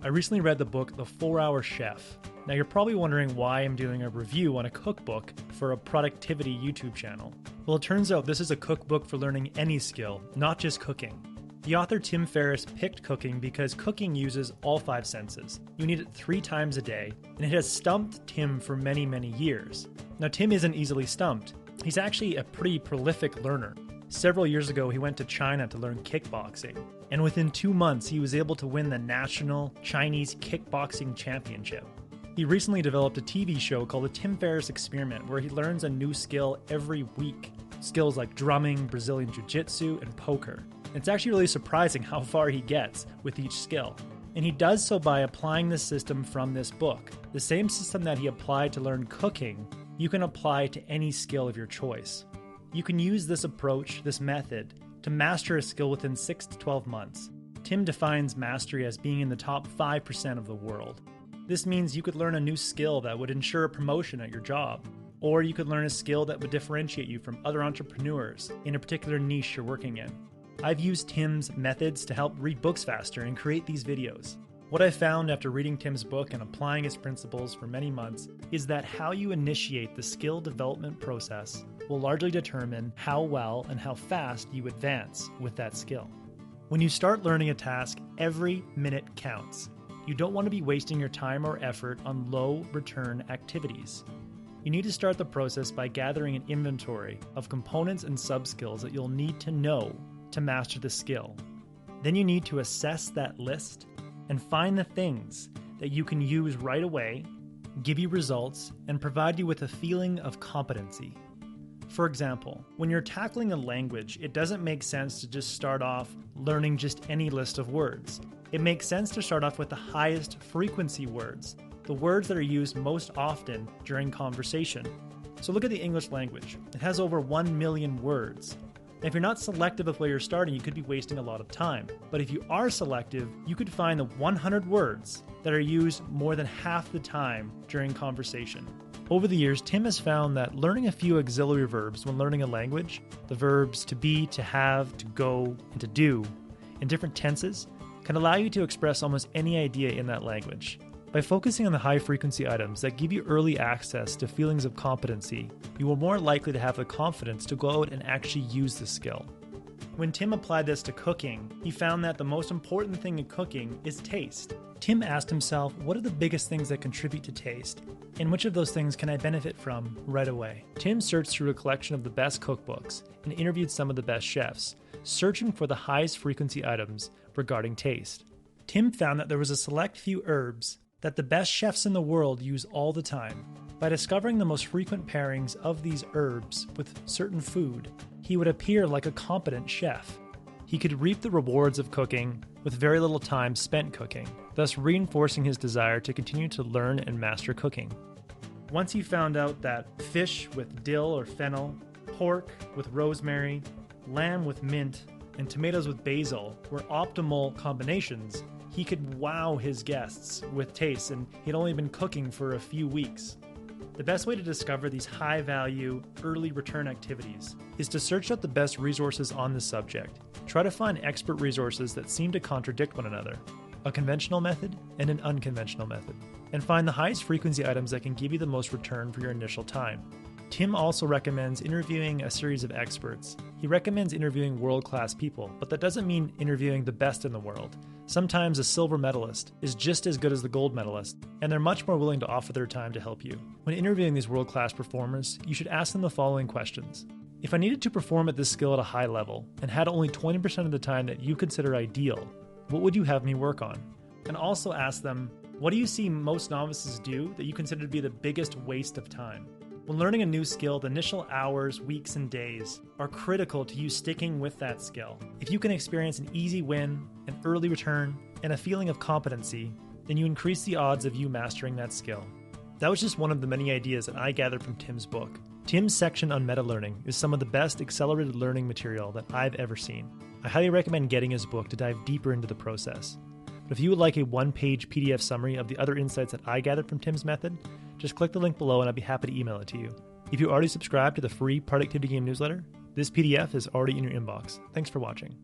I recently read the book The 4-Hour Chef. Now you're probably wondering why I'm doing a review on a cookbook for a productivity YouTube channel. Well, it turns out this is a cookbook for learning any skill, not just cooking. The author Tim Ferriss picked cooking because cooking uses all 5 senses. You need it 3 times a day, and it has stumped Tim for many, many years. Now Tim isn't easily stumped. He's actually a pretty prolific learner. Several years ago, he went to China to learn kickboxing, and within 2 months, he was able to win the National Chinese Kickboxing Championship. He recently developed a TV show called The Tim Ferriss Experiment, where he learns a new skill every week. Skills like drumming, Brazilian Jiu-Jitsu, and poker. It's actually really surprising how far he gets with each skill. And he does so by applying the system from this book. The same system that he applied to learn cooking, you can apply to any skill of your choice. You can use this approach, this method, to master a skill within 6 to 12 months. Tim defines mastery as being in the top 5% of the world. This means you could learn a new skill that would ensure a promotion at your job, or you could learn a skill that would differentiate you from other entrepreneurs in a particular niche you're working in. I've used Tim's methods to help read books faster and create these videos. What I found after reading Tim's book and applying his principles for many months is that how you initiate the skill development process will largely determine how well and how fast you advance with that skill. When you start learning a task, every minute counts. You don't want to be wasting your time or effort on low return activities. You need to start the process by gathering an inventory of components and sub-skills that you'll need to know to master the skill. Then you need to assess that list and find the things that you can use right away, give you results, and provide you with a feeling of competency. For example, when you're tackling a language, it doesn't make sense to just start off learning just any list of words. It makes sense to start off with the highest frequency words, the words that are used most often during conversation. So look at the English language. It has over 1 million words. If you're not selective with where you're starting, you could be wasting a lot of time. But if you are selective, you could find the 100 words that are used more than half the time during conversation. Over the years, Tim has found that learning a few auxiliary verbs when learning a language, the verbs to be, to have, to go, and to do, in different tenses, can allow you to express almost any idea in that language. By focusing on the high-frequency items that give you early access to feelings of competency, you are more likely to have the confidence to go out and actually use the skill. When Tim applied this to cooking, he found that the most important thing in cooking is taste. Tim asked himself, what are the biggest things that contribute to taste? And which of those things can I benefit from right away? Tim searched through a collection of the best cookbooks and interviewed some of the best chefs, searching for the highest frequency items regarding taste. Tim found that there was a select few herbs that the best chefs in the world use all the time. By discovering the most frequent pairings of these herbs with certain food, he would appear like a competent chef. He could reap the rewards of cooking with very little time spent cooking, thus reinforcing his desire to continue to learn and master cooking. Once he found out that fish with dill or fennel, pork with rosemary, lamb with mint, and tomatoes with basil were optimal combinations, he could wow his guests with tastes, and he'd only been cooking for a few weeks. The best way to discover these high-value, early return activities is to search out the best resources on the subject. Try to find expert resources that seem to contradict one another, a conventional method and an unconventional method, and find the highest frequency items that can give you the most return for your initial time. Tim also recommends interviewing a series of experts. He recommends interviewing world-class people, but that doesn't mean interviewing the best in the world. Sometimes a silver medalist is just as good as the gold medalist, and they're much more willing to offer their time to help you. When interviewing these world-class performers, you should ask them the following questions. If I needed to perform at this skill at a high level, and had only 20% of the time that you consider ideal, what would you have me work on? And also ask them, what do you see most novices do that you consider to be the biggest waste of time? When learning a new skill, the initial hours, weeks, and days are critical to you sticking with that skill. If you can experience an easy win, an early return, and a feeling of competency, then you increase the odds of you mastering that skill. That was just one of the many ideas that I gathered from Tim's book. Tim's section on meta-learning is some of the best accelerated learning material that I've ever seen. I highly recommend getting his book to dive deeper into the process. But if you would like a one-page PDF summary of the other insights that I gathered from Tim's method, just click the link below and I'd be happy to email it to you. If you already subscribed to the free Productivity Game newsletter, this PDF is already in your inbox. Thanks for watching.